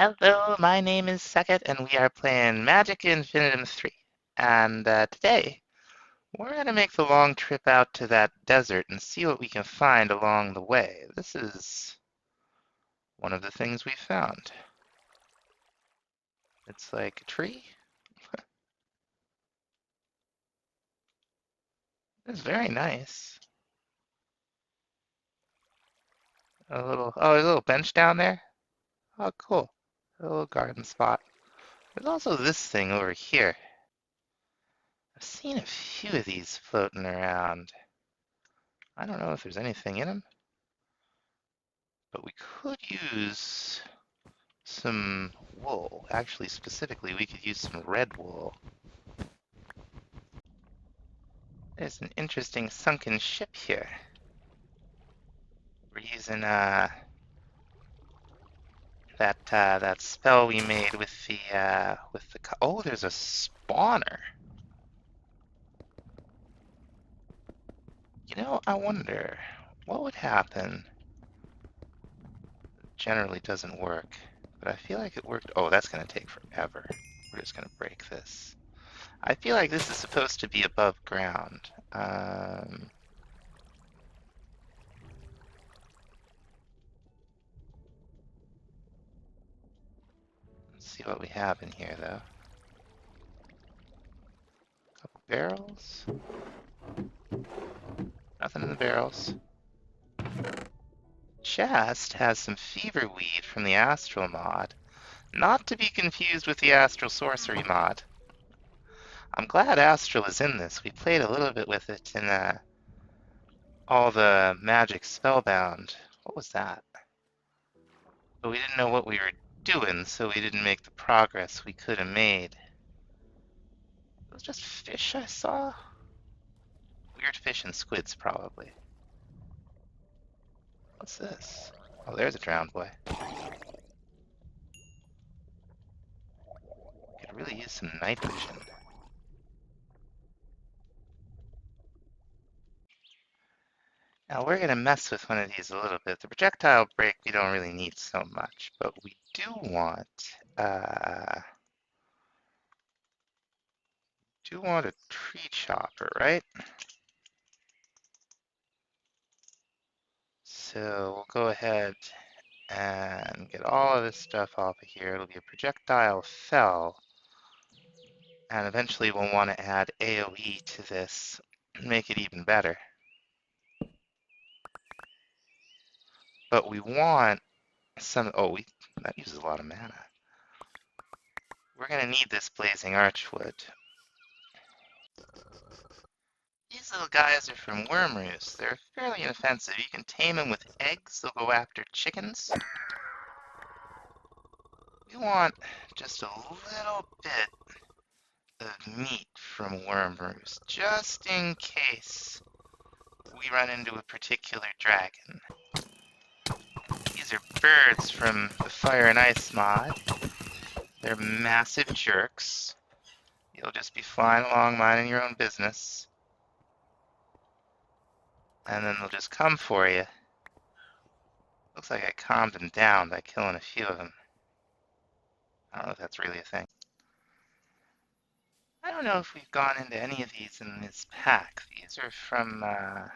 Hello, my name is Sekit, and we are playing Magica Infinitum 3. And today, we're going to make the long trip out to that desert and see what we can find along the way. This is one of the things we found. It's like a tree. It's very nice. There's a little bench down there. Oh, cool. A little garden spot. There's also this thing over here. I've seen a few of these floating around. I don't know if there's anything in them, but we could use some wool. Actually, specifically, we could use some red wool. There's an interesting sunken ship here. We're using that spell we made with the oh, there's a spawner. You know, I wonder what would happen. It generally doesn't work, but I feel like it worked. Oh, that's gonna take forever. We're just gonna break this. I feel like this is supposed to be above ground. Let's see what we have in here, though. Couple barrels. Nothing in the barrels. Chest has some fever weed from the Astral mod, not to be confused with the Astral Sorcery mod. I'm glad Astral is in this. We played a little bit with it in all the magic spellbound. What was that? But we didn't know what we were doing, so we didn't make the progress we could have made. It was just fish I saw? Weird fish and squids, probably. What's this? Oh, there's a drowned boy. Could really use some night vision. Now we're gonna mess with one of these a little bit. The projectile break we don't really need so much, but we do want uh a tree chopper, right? So we'll go ahead and get all of this stuff off of here. It'll be a projectile fell, and eventually we'll want to add AoE to this and make it even better. But we want some, that uses a lot of mana. We're gonna need this blazing archwood. These little guys are from Worm Roost. They're fairly inoffensive. You can tame them with eggs. They'll go after chickens. We want just a little bit of meat from Worm Roost, just in case we run into a particular dragon. These are birds from the Fire and Ice mod. They're massive jerks. You'll just be flying along minding your own business, and then they'll just come for you. Looks like I calmed them down by killing a few of them. I don't know if that's really a thing. I don't know if we've gone into any of these in this pack. These are from, I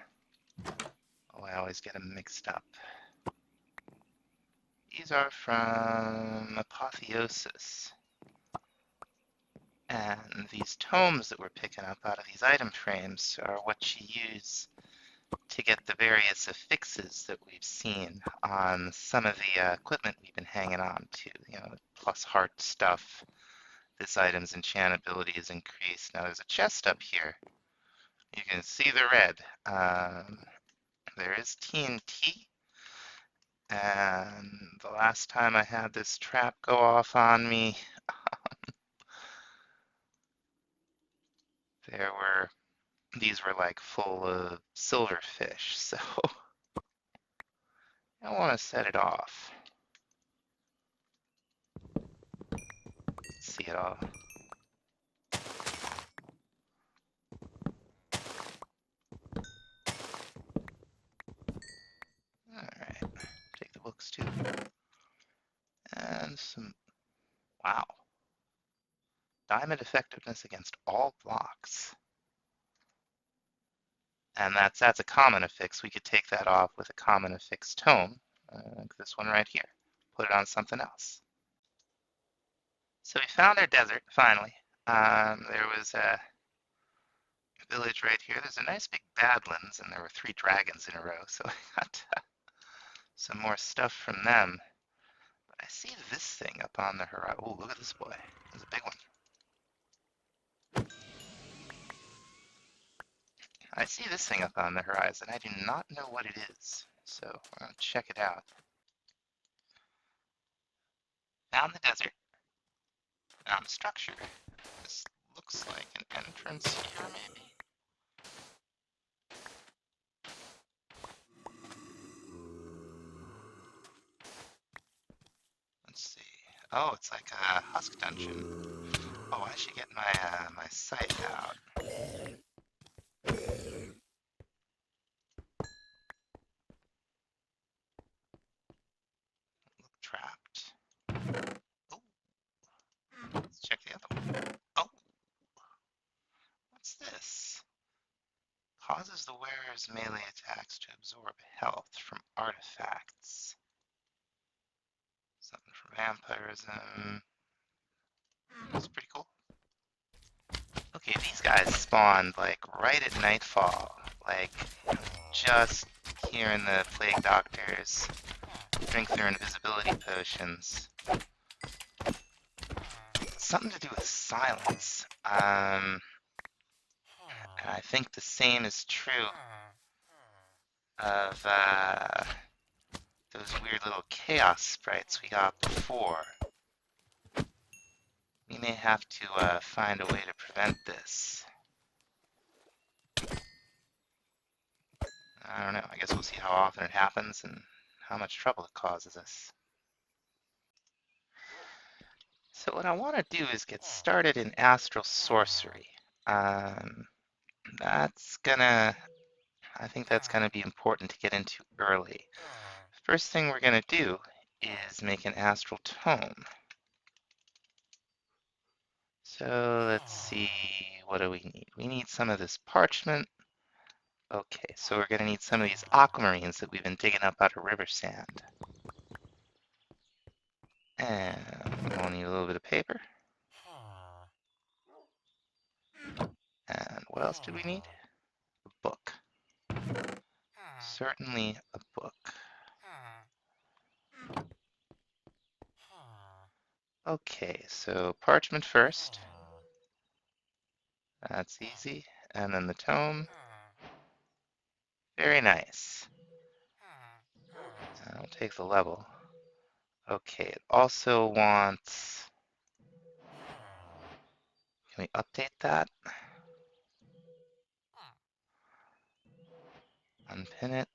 always get them mixed up. These are from Apotheosis. And these tomes that we're picking up out of these item frames are what you use to get the various affixes that we've seen on some of the equipment we've been hanging on to. You know, plus heart stuff. This item's enchantability is increased. Now there's a chest up here. You can see the red. There is TNT. And the last time I had this trap go off on me, these were like full of silverfish, so I want to set it off. See it all. Alright, take the books too. And Some, wow. Diamond effectiveness against all blocks. And that's a common affix. We could take that off with a common affix tome, like this one right here. Put it on something else. So we found our desert, finally. There was a village right here. There's a nice big badlands, and there were 3 dragons in a row, so I got some more stuff from them. But I see this thing up on the horizon. Oh, look at this boy. There's a big one. I see this thing up on the horizon. I do not know what it is, so I'll check it out. Found the desert. Found a structure. This looks like an entrance here, maybe? Let's see. Oh, it's like a husk dungeon. Oh, I should get my my scythe out. Look trapped. Oh, let's check the other one. Oh, what's this? Causes the wearer's melee attacks to absorb health from artifacts. Something from vampirism. That's pretty cool. Okay, these guys spawned like right at nightfall. Like just hearing the plague doctors drink their invisibility potions. Something to do with silence. And I think the same is true of those weird little chaos sprites we got before. We may have to find a way to prevent this. I don't know. I guess we'll see how often it happens and how much trouble it causes us. So what I want to do is get started in Astral Sorcery. I think that's gonna be important to get into early. First thing we're gonna do is make an Astral Tome. So let's see, what do we need? We need some of this parchment. Okay, so we're gonna need some of these aquamarines that we've been digging up out of river sand. And we'll need a little bit of paper. And what else do we need? A book. Certainly a book. Okay, so parchment first. That's easy. And then the tome. Very nice. I'll take the level. Okay, it also wants... Can we update that? Unpin it.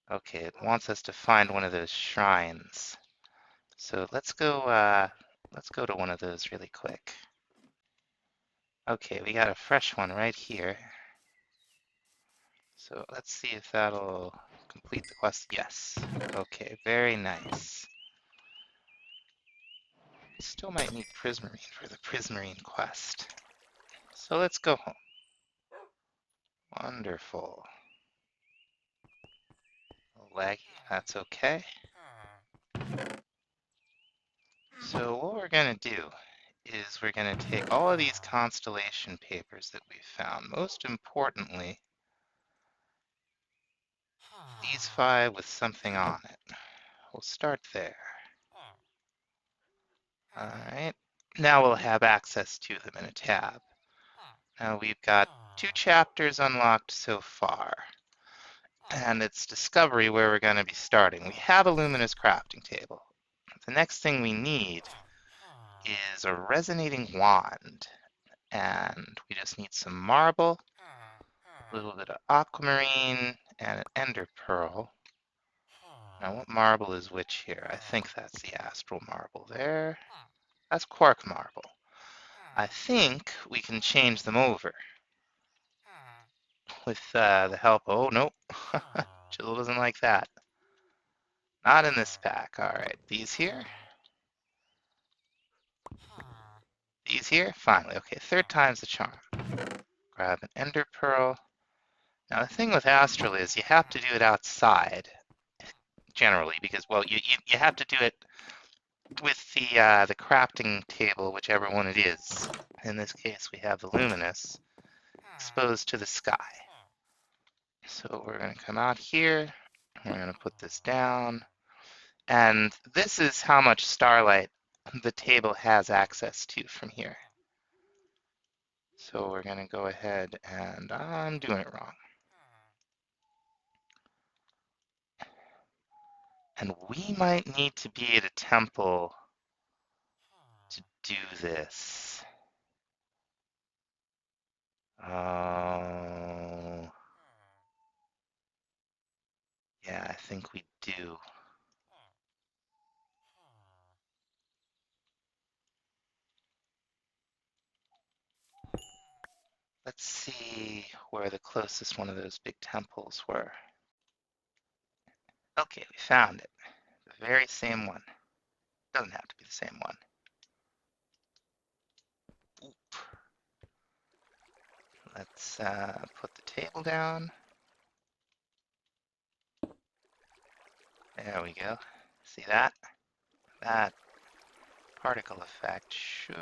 Okay, it wants us to find one of those shrines. So let's go to one of those really quick. Okay, we got a fresh one right here. So let's see if that'll complete the quest. Yes. Okay, very nice. Still might need Prismarine for the Prismarine quest. So let's go home. Wonderful. Laggy, that's okay. So what we're going to do is we're going to take all of these constellation papers that we found. Most importantly, these 5 with something on it. We'll start there. Alright, now we'll have access to them in a tab. Now we've got 2 chapters unlocked so far. And it's discovery where we're going to be starting. We have a luminous crafting table. The next thing we need is a resonating wand. And we just need some marble, a little bit of aquamarine, and an ender pearl. Now what marble is which here? I think that's the astral marble there. That's quark marble. I think we can change them over with the help. Oh, no. Jill doesn't like that. Not in this pack. All right, these here. These here? Finally. Okay, third time's the charm. Grab an ender pearl. Now the thing with Astral is you have to do it outside, generally, because, well, you have to do it with the crafting table, whichever one it is. In this case, we have the luminous exposed to the sky. So we're going to come out here. We're going to put this down. And this is how much starlight the table has access to from here. So we're going to go ahead and I'm doing it wrong. And we might need to be at a temple to do this. Oh, yeah, I think we do. Let's see where the closest one of those big temples were. Okay, we found it. The very same one. Doesn't have to be the same one. Oop. Let's put the table down. There we go. See that? That particle effect should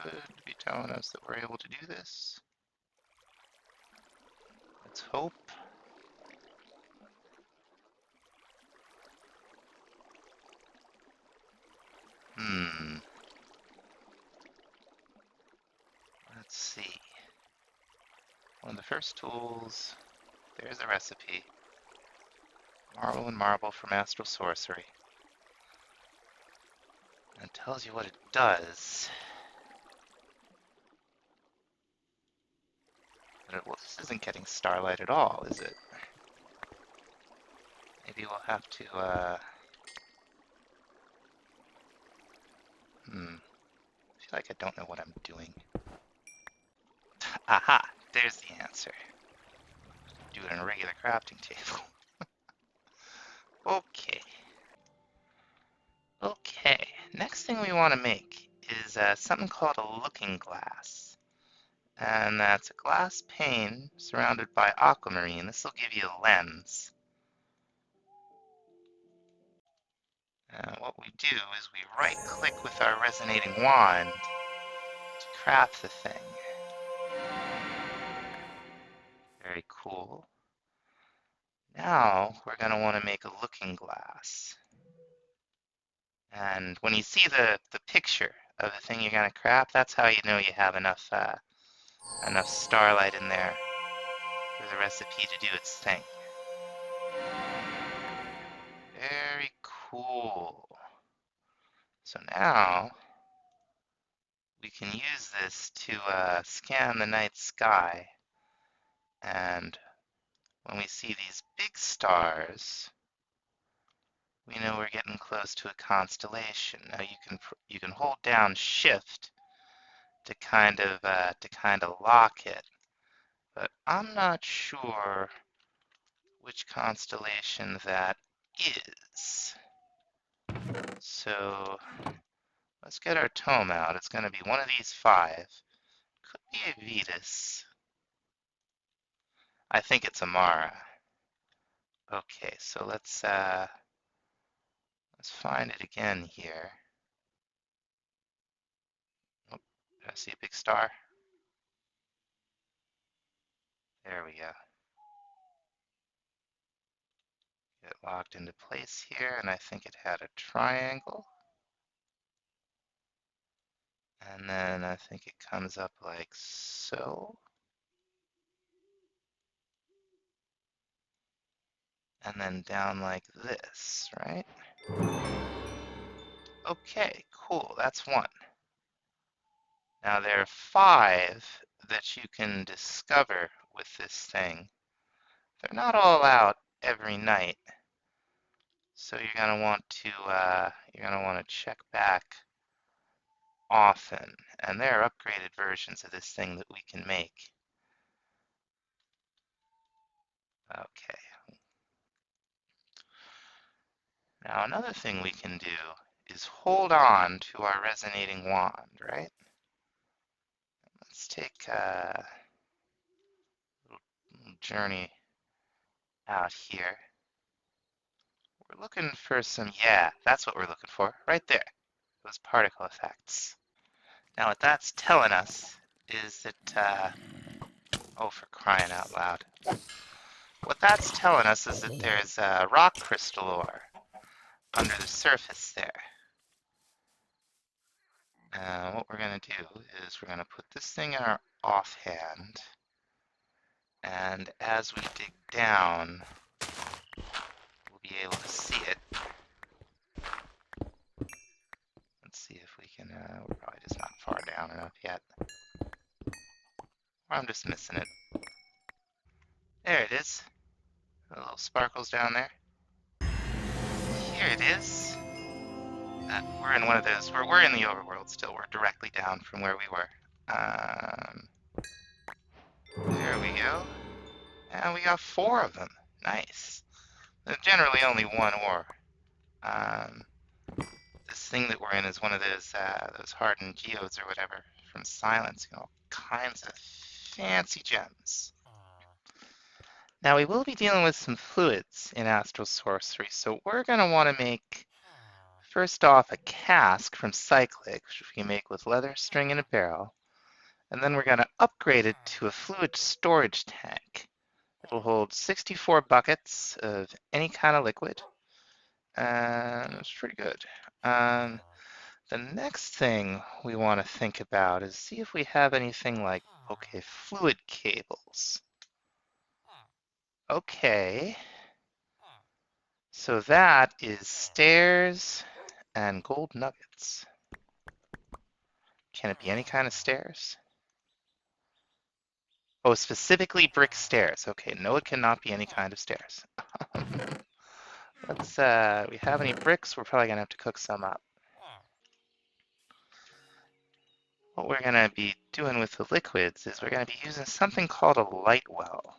be telling us that we're able to do this. Let's hope. Let's see. One of the first tools. There's a recipe. Marble and marble from Astral Sorcery. And it tells you what it does. But well, this isn't getting starlight at all, is it? Maybe we'll have to, I feel like I don't know what I'm doing. Aha! There's the answer. Do it on a regular crafting table. Okay. Okay. Next thing we want to make is something called a looking glass. And that's a glass pane surrounded by aquamarine. This will give you a lens. What we do is we right-click with our resonating wand to craft the thing. Very cool. Now we're going to want to make a looking glass. And when you see the picture of the thing you're going to craft, that's how you know you have enough enough starlight in there for the recipe to do its thing. Very cool. So now we can use this to scan the night sky, and when we see these big stars, we know we're getting close to a constellation. Now you can hold down Shift to kind of lock it, but I'm not sure which constellation that is. So let's get our tome out. It's going to be one of these five. Could be a Vetus. I think it's Amara. Okay, so let's find it again here. Oh, did I see a big star? There we go. Get locked into place here, and I think it had a triangle. And then I think it comes up like so. And then down like this, right? Okay, cool, that's one. Now there are five that you can discover with this thing. They're not all out every night, so you're gonna want to check back often. And there are upgraded versions of this thing that we can make. Okay. Now another thing we can do is hold on to our resonating wand, right? let's take a little journey out here. We're looking for some, yeah, that's what we're looking for, right there. Those particle effects. Now what that's telling us is that, oh, for crying out loud. What that's telling us is that there's a rock crystal ore under the surface there. What we're going to do is we're going to put this thing in our offhand, and as we dig down, we'll be able to see it. Let's see if we can, we're probably just not far down enough yet. Or I'm just missing it. There it is. The little sparkles down there. Here it is. We're in one of those, we're in the overworld still. We're directly down from where we were. There we go. And we got 4 of them. Nice. There's generally only 1 ore. This thing that we're in is one of those hardened geodes or whatever from silencing all kinds of fancy gems. Now we will be dealing with some fluids in Astral Sorcery, so we're going to want to make, first off, a cask from cyclic, which we can make with leather, string, and a barrel. And then we're going to upgrade it to a fluid storage tank. It'll hold 64 buckets of any kind of liquid. And it's pretty good. The next thing we want to think about is see if we have anything like, okay, fluid cables. Okay. So that is stairs and gold nuggets. Can it be any kind of stairs? Oh, specifically brick stairs. Okay, no, it cannot be any kind of stairs. Let's, we have any bricks? We're probably gonna have to cook some up. What we're gonna be doing with the liquids is we're gonna be using something called a light well.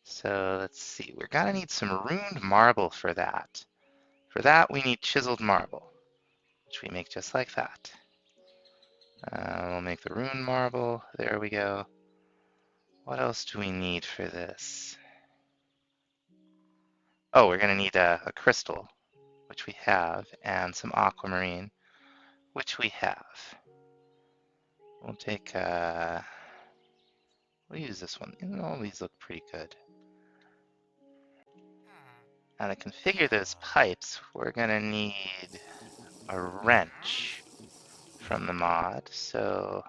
So let's see, we're gonna need some runed marble for that. For that, we need chiseled marble, which we make just like that. We'll make the runed marble. There we go. What else do we need for this? Oh, we're gonna need a crystal, which we have, and some aquamarine, which we have. We'll take, we'll use this one. All these look pretty good. Now to configure those pipes, we're gonna need a wrench from the mod. So,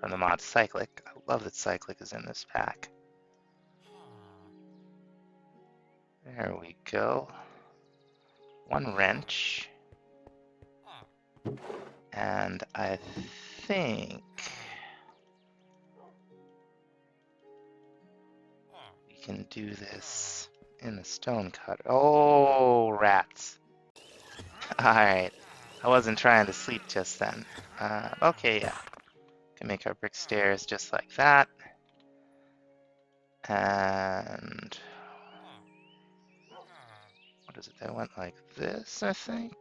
from the mod Cyclic. I love that Cyclic is in this pack. There we go. 1 wrench. And I think we can do this in the stone cutter. Oh, rats. Alright. I wasn't trying to sleep just then. Okay, yeah. Can make our brick stairs just like that. And what is it? That went like this, I think.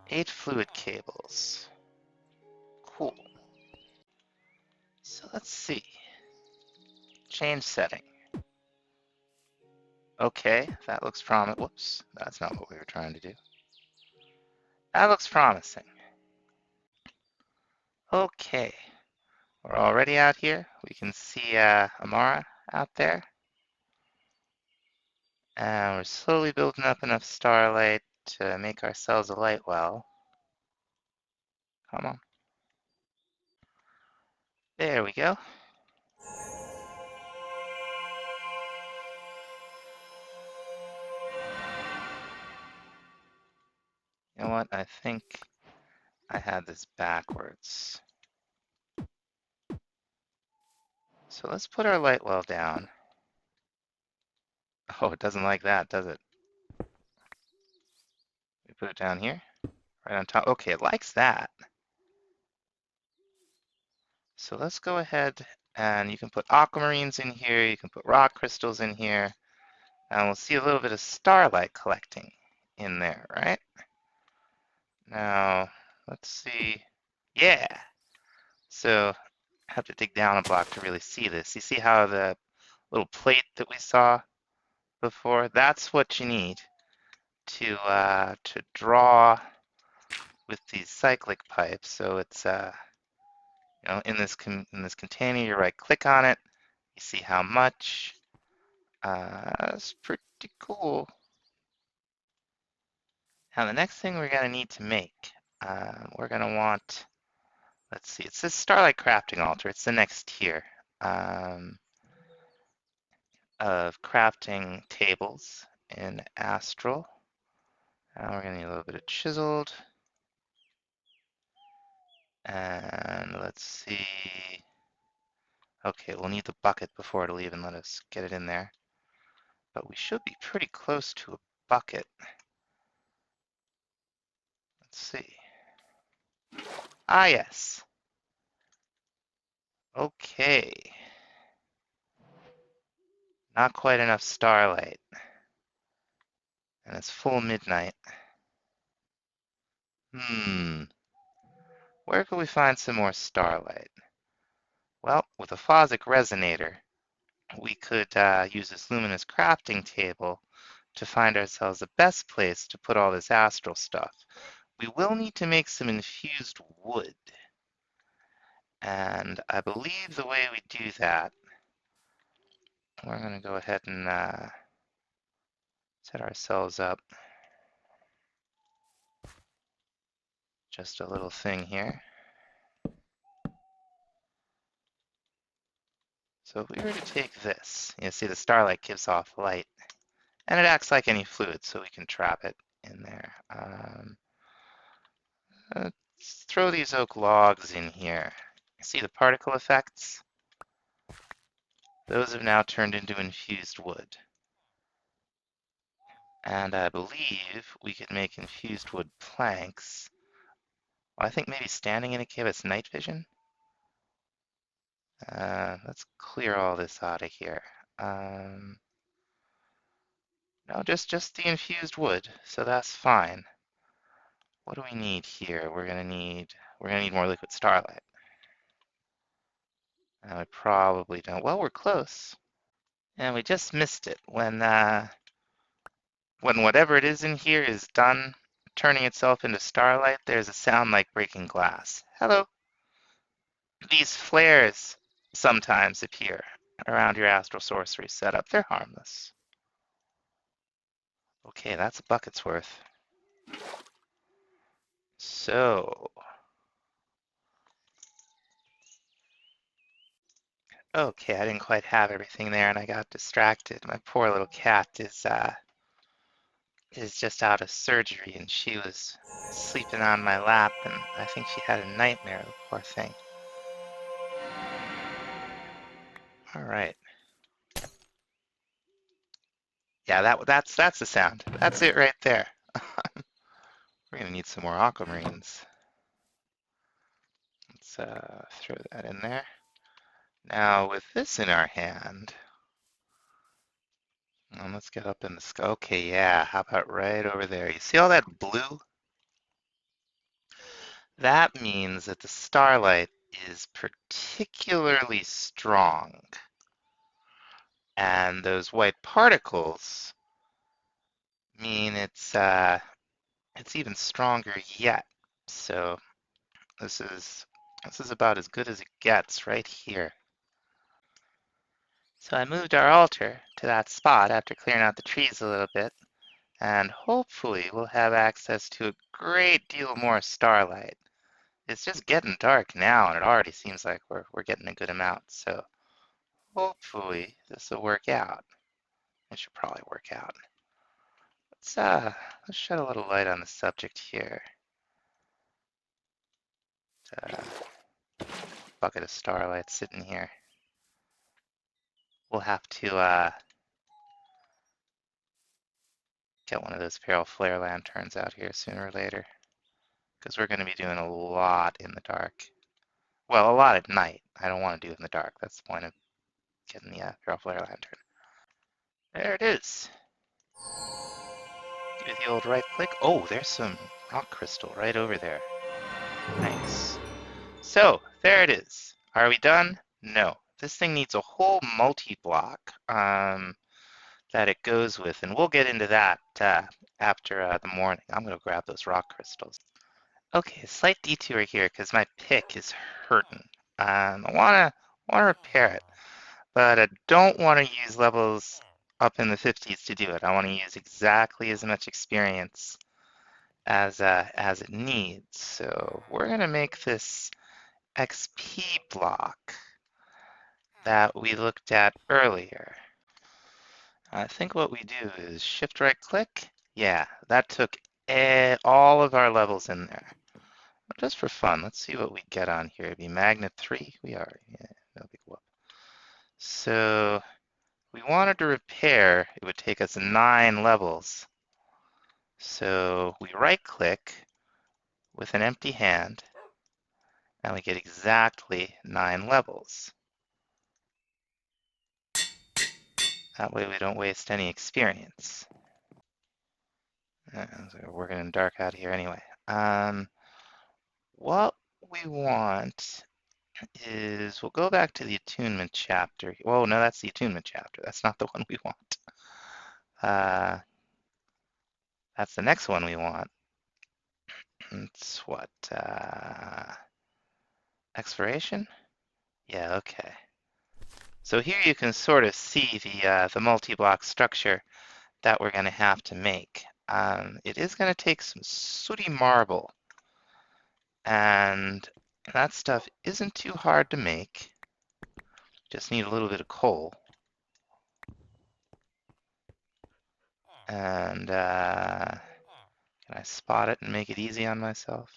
8 fluid cables. Cool. So let's see. Change setting. Okay, that looks promising. Whoops, that's not what we were trying to do. That looks promising. Okay, we're already out here. We can see Amara out there. And we're slowly building up enough Starlight to make ourselves a light well. Come on. There we go. You know what? I think I had this backwards. So let's put our light well down. Oh, it doesn't like that, does it? We put it down here, right on top. Okay, it likes that. So let's go ahead and you can put aquamarines in here, you can put rock crystals in here, and we'll see a little bit of starlight collecting in there, right? Now, let's see. Yeah. So I have to dig down a block to really see this. You see how the little plate that we saw before? That's what you need to draw with these cyclic pipes. So it's in this container, you right click on it, you see how much. That's pretty cool. Now the next thing we're gonna need to make, we're gonna want, let's see, it says Starlight Crafting Altar. It's the next tier of crafting tables in Astral. Now we're gonna need a little bit of chiseled. And let's see. Okay, we'll need the bucket before it'll even let us get it in there. But we should be pretty close to a bucket. Let's see. Ah, yes. Okay. Not quite enough starlight. And it's full midnight. Where could we find some more starlight? Well, with a phosic resonator, we could use this luminous crafting table to find ourselves the best place to put all this astral stuff. We will need to make some infused wood. And I believe the way we do that, we're going to go ahead and set ourselves up just a little thing here. So if we were to take this, you see the starlight gives off light, and it acts like any fluid, so we can trap it in there. Let's throw these oak logs in here. See the particle effects? Those have now turned into infused wood. And I believe we could make infused wood planks. Well, I think maybe standing in it gave us night vision. Let's clear all this out of here. No, just the infused wood, so that's fine. What do we need here? We're gonna need more liquid starlight. And we probably don't. Well, we're close. And we just missed it. When whatever it is in here is done turning itself into starlight, there's a sound like breaking glass. Hello. These flares sometimes appear around your astral sorcery setup. They're harmless. Okay, that's a bucket's worth. So, okay, I didn't quite have everything there and I got distracted. My poor little cat is just out of surgery and she was sleeping on my lap and I think she had a nightmare, the poor thing. All right. Yeah, that's the sound. That's it right there. We're gonna need some more aquamarines. Let's throw that in there. Now with this in our hand, let's get up in the sky. Okay, yeah, how about right over there? You see all that blue? That means that the starlight is particularly strong. And those white particles mean it's even stronger yet. So this is about as good as it gets right here. So I moved our altar to that spot after clearing out the trees a little bit, and hopefully we'll have access to a great deal more starlight. It's just getting dark now, and it already seems like we're getting a good amount. So hopefully this will work out. It should probably work out. Let's shed a little light on the subject here. Bucket of starlight sitting here. We'll have to get one of those feral flare lanterns out here sooner or later, because we're going to be doing a lot in the dark. Well, a lot at night. I don't want to do it in the dark. That's the point of getting the feral flare lantern. There it is. Give it the old right click. Oh, there's some rock crystal right over there. Nice. So there it is. Are we done? No. This thing needs a whole multi-block that it goes with, and we'll get into that after the morning. I'm going to grab those rock crystals. Okay, a slight detour here because my pick is hurting. I wanna repair it, but I don't want to use levels up in the 50s to do it. I want to use exactly as much experience as it needs. So we're gonna make this XP block that we looked at earlier. I think what we do is shift right click. Yeah, that took all of our levels in there. Just for fun, let's see what we get on here. It'd be magnet 3. We are, yeah, no big whoop. So we wanted to repair, it would take us 9 levels. So we right click with an empty hand and we get exactly 9 levels. That way we don't waste any experience. So we're working in dark out here anyway. What we want is, we'll go back to the Attunement chapter. Whoa, no, that's the Attunement chapter. That's not the one we want. That's the next one we want. It's what, Exploration? Yeah, okay. So here you can sort of see the multi-block structure that we're going to have to make. It is going to take some sooty marble, and that stuff isn't too hard to make. Just need a little bit of coal. And can I spot it and make it easy on myself?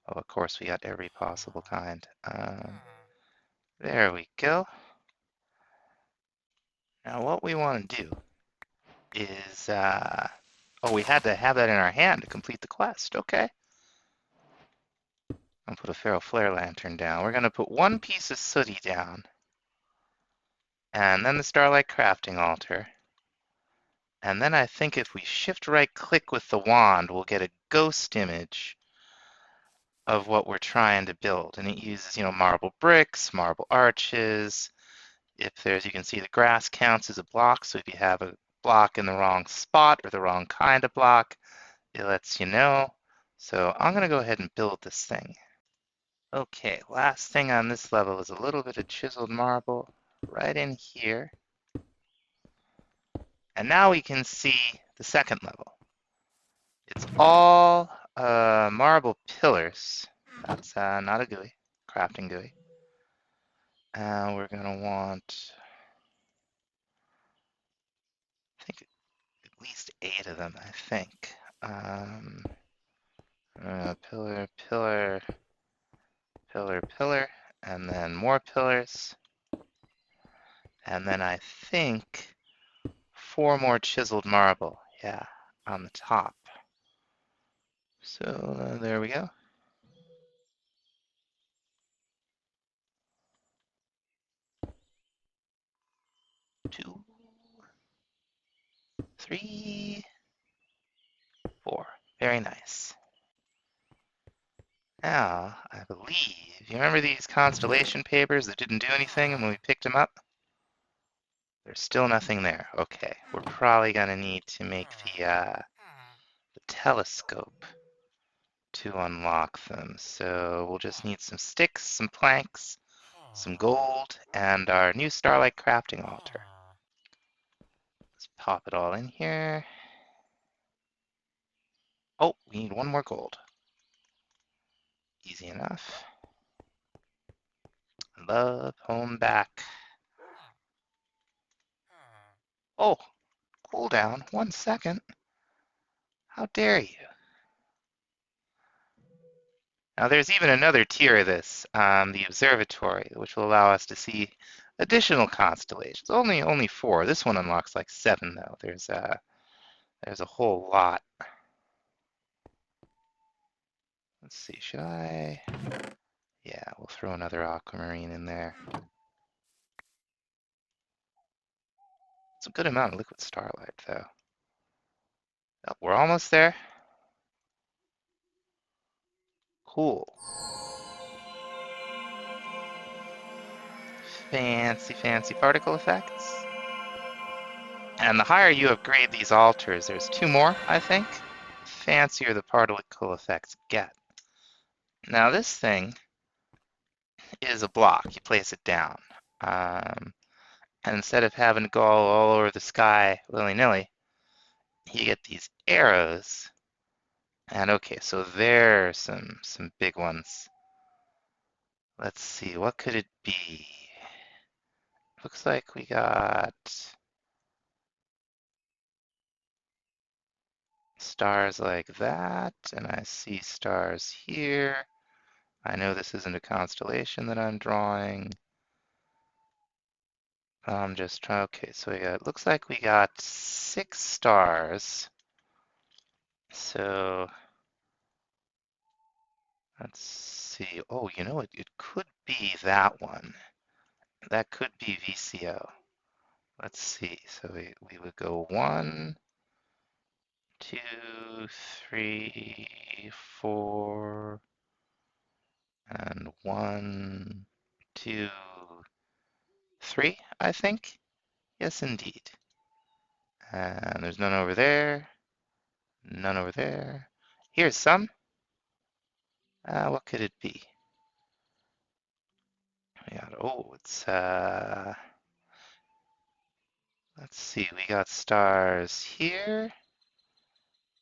Oh, of course, we got every possible kind. There we go. Now what we want to do is, oh, we had to have that in our hand to complete the quest. Okay. I'll put a Pharaoh Flare Lantern down. We're going to put one piece of sooty down, and then the Starlight Crafting Altar. And then I think if we shift right click with the wand, we'll get a ghost image of what we're trying to build. And it uses, marble bricks, marble arches. If there's, you can see the grass counts as a block. So if you have a block in the wrong spot or the wrong kind of block, it lets you know. So I'm going to go ahead and build this thing. Okay, last thing on this level is a little bit of chiseled marble right in here. And now we can see the second level. It's all marble pillars. That's not a GUI, crafting GUI. And we're going to want, I think, at least 8 of them, I think. Pillar, pillar, pillar, pillar, and then more pillars. And then I think 4 more chiseled marble, yeah, on the top. So there we go. 2, 3, 4. Very nice. Now, I believe, you remember these constellation papers that didn't do anything when we picked them up? There's still nothing there. Okay, we're probably going to need to make the telescope to unlock them. So we'll just need some sticks, some planks, some gold, and our new Starlight Crafting Altar. Let's pop it all in here. Oh, we need 1 more gold. Easy enough. Love home back. Oh, cooldown, 1 second. How dare you? Now there's even another tier of this, the observatory, which will allow us to see additional constellations. Only 4. This one unlocks like 7 though. There's a whole lot. Let's see, should I? Yeah, we'll throw another aquamarine in there. It's a good amount of liquid starlight though. Oh, we're almost there. Cool. Fancy, fancy particle effects. And the higher you upgrade these altars, there's two more, I think, the fancier the particle effects get. Now this thing is a block. You place it down. Um, and instead of having to go all over the sky willy-nilly, you get these arrows. And okay, so there's some big ones. Let's see, what could it be? Looks like we got stars like that, and I see stars here. I know this isn't a constellation that I'm drawing. I'm just trying, okay, so looks like we got 6 stars. So let's see. Oh, you know, it could be that one. That could be VCO. Let's see. So we would go 1, 2, 3, 4, and 1, 2, 3, I think. Yes, indeed. And there's none over there. None over there. Here's some. What could it be? We got, oh, it's, let's see, we got stars here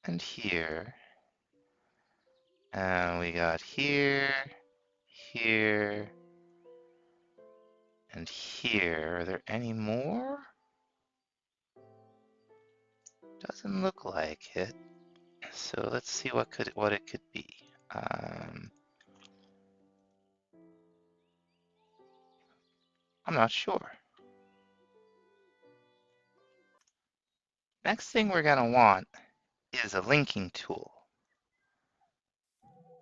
and here. And we got here, here, and here. Are there any more? Doesn't look like it. So let's see what it could be. I'm not sure. Next thing we're gonna want is a linking tool.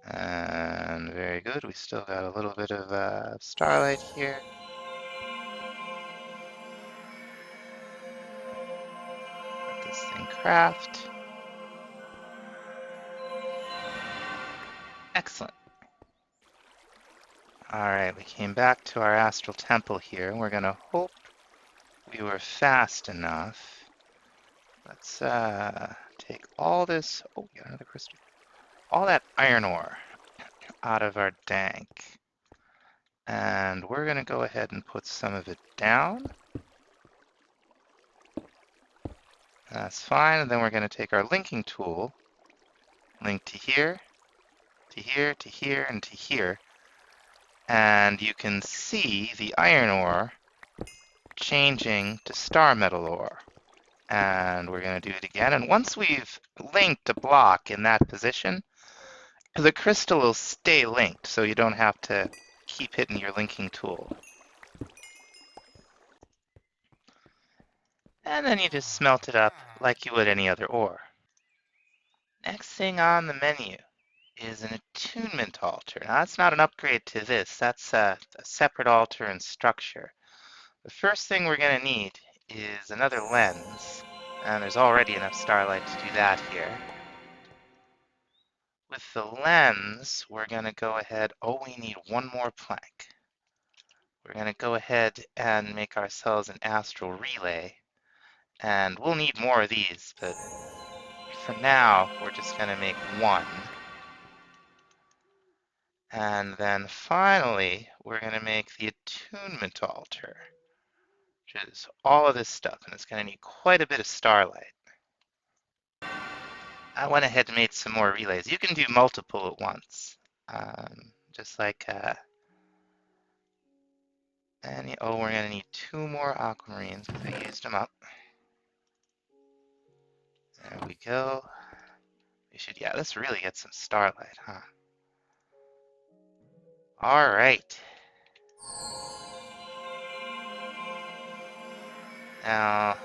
And very good, we still got a little bit of Starlight here. Let this thing craft. Excellent. Alright, we came back to our astral temple here, and we're gonna hope we were fast enough. Let's take all this, oh, we got another crystal. All that iron ore out of our dank. And we're gonna go ahead and put some of it down. That's fine, and then we're gonna take our linking tool, link to here, to here, to here, and to here. And you can see the iron ore changing to star metal ore. And we're going to do it again. And once we've linked a block in that position, the crystal will stay linked, so you don't have to keep hitting your linking tool. And then you just smelt it up like you would any other ore. Next thing on the menu is an Attunement Altar. Now that's not an upgrade to this, that's a separate altar and structure. The first thing we're going to need is another lens, and there's already enough starlight to do that here. With the lens, we're going to go ahead, oh, we need one more plank. We're going to go ahead and make ourselves an astral relay, and we'll need more of these, but for now, we're just going to make one. And then finally, we're going to make the Attunement Altar, which is all of this stuff, and it's going to need quite a bit of starlight. I went ahead and made some more relays. You can do multiple at once, just like oh, we're gonna need 2 more aquamarines because I used them up. There we go. We should, yeah, let's really get some starlight, huh? All right. Now,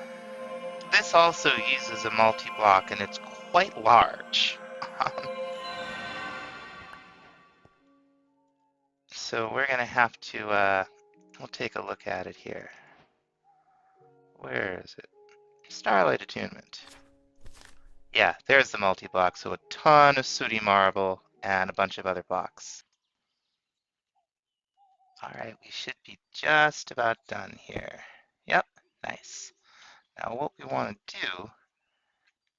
this also uses a multi-block, and it's quite large. So we're gonna have to, we'll take a look at it here. Where is it? Starlight Attunement. Yeah, there's the multi-block, so a ton of sooty marble and a bunch of other blocks. All right, we should be just about done here. Yep, nice. Now what we want to do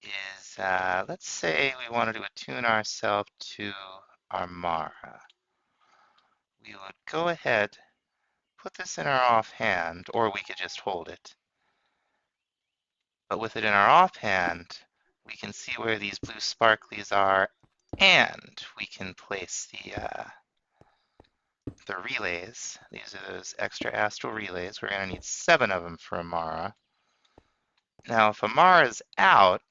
is, let's say we wanted to attune ourselves to our Mara. We would go ahead, put this in our offhand, or we could just hold it. But with it in our offhand, we can see where these blue sparklies are, and we can place the relays. These are those extra astral relays. We're going to need 7 of them for Amara. Now, if Amara's out,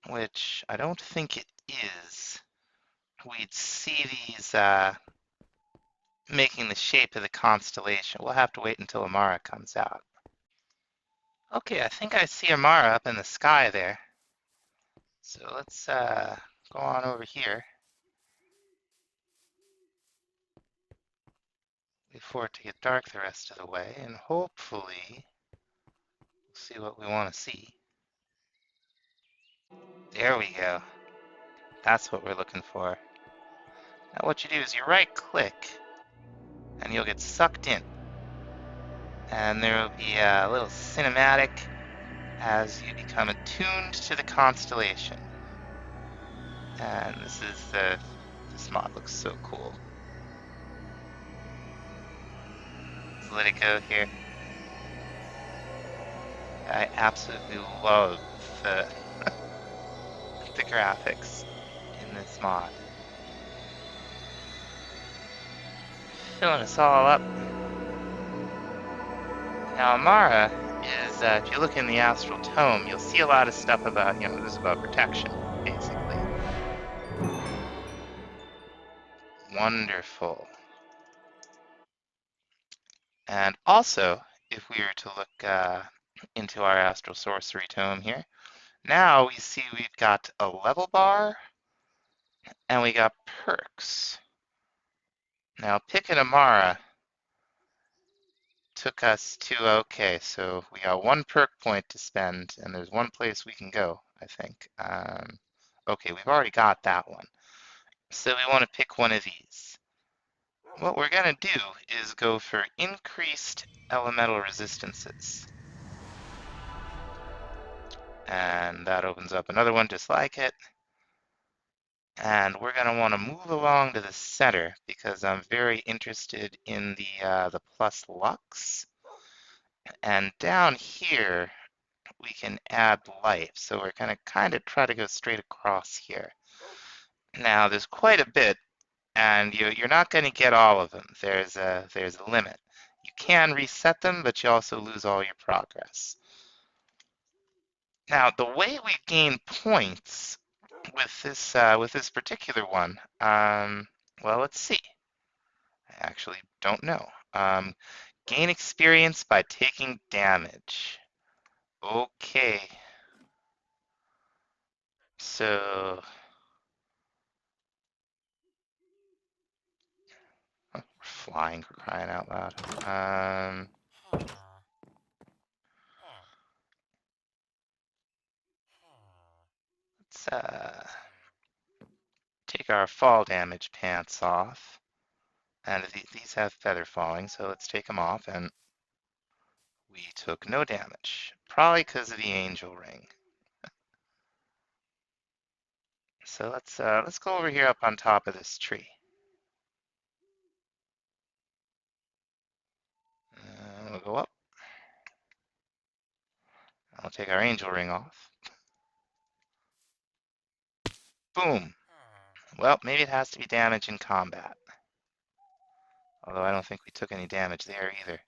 which I don't think it is, we'd see these making the shape of the constellation. We'll have to wait until Amara comes out. Okay, I think I see Amara up in the sky there. So let's go on over here. Wait for it to get dark the rest of the way, and hopefully we'll see what we want to see. There we go. That's what we're looking for. Now what you do is you right click and you'll get sucked in. And there will be a little cinematic as you become attuned to the constellation. And this mod looks so cool. Let's let it go here. I absolutely love the the graphics in this mod. Filling us all up. Now Amara is, if you look in the Astral Tome, you'll see a lot of stuff about, this is about protection, basically. Wonderful. And also, if we were to look into our Astral Sorcery Tome here, now we see we've got a level bar and we got perks. Now picking Amara took us to, okay, so we got 1 perk point to spend and there's 1 place we can go, I think. Okay, we've already got that one. So we want to pick one of these. What we're going to do is go for increased elemental resistances. And that opens up another one just like it. And we're going to want to move along to the center because I'm very interested in the plus lux. And down here, we can add life. So we're going to kind of try to go straight across here. Now, there's quite a bit, and you're not going to get all of them. There's a limit. You can reset them, but you also lose all your progress. Now, the way we gain points with this particular one, well, let's see. I actually don't know. Gain experience by taking damage. Okay. So, we're flying, for crying out loud. Let's take our fall damage pants off. And these have feather falling, so let's take them off, and we took no damage. Probably because of the angel ring. So let's go over here up on top of this tree. We'll go up. I'll take our angel ring off. Boom. Well, maybe it has to be damage in combat. Although I don't think we took any damage there either.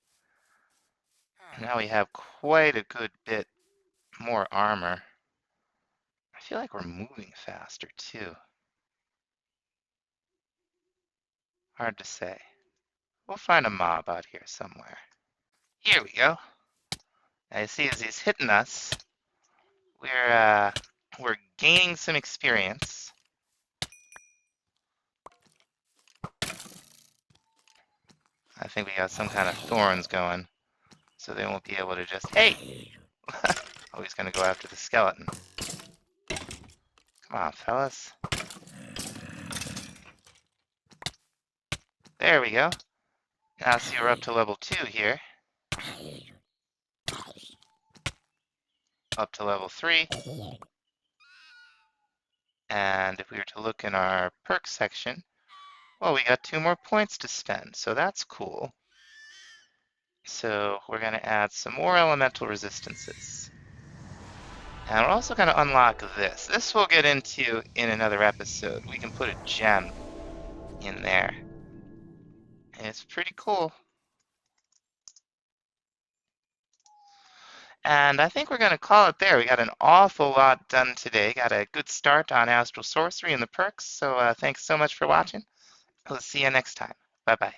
Now we have quite a good bit more armor. I feel like we're moving faster too. Hard to say. We'll find a mob out here somewhere. Here we go. Now you see as he's hitting us, we're gaining some experience. I think we got some kind of thorns going, so they won't be able to just, hey! Oh, he's gonna go after the skeleton. Come on, fellas. There we go. So you're up to level 2 here, up to level 3. And if we were to look in our perk section, well, we got 2 more points to spend, so that's cool. So we're going to add some more elemental resistances. And we're also going to unlock this. This we'll get into in another episode. We can put a gem in there. And it's pretty cool. And I think we're going to call it there. We got an awful lot done today. Got a good start on Astral Sorcery and the perks. So thanks so much for watching. We'll see you next time. Bye-bye.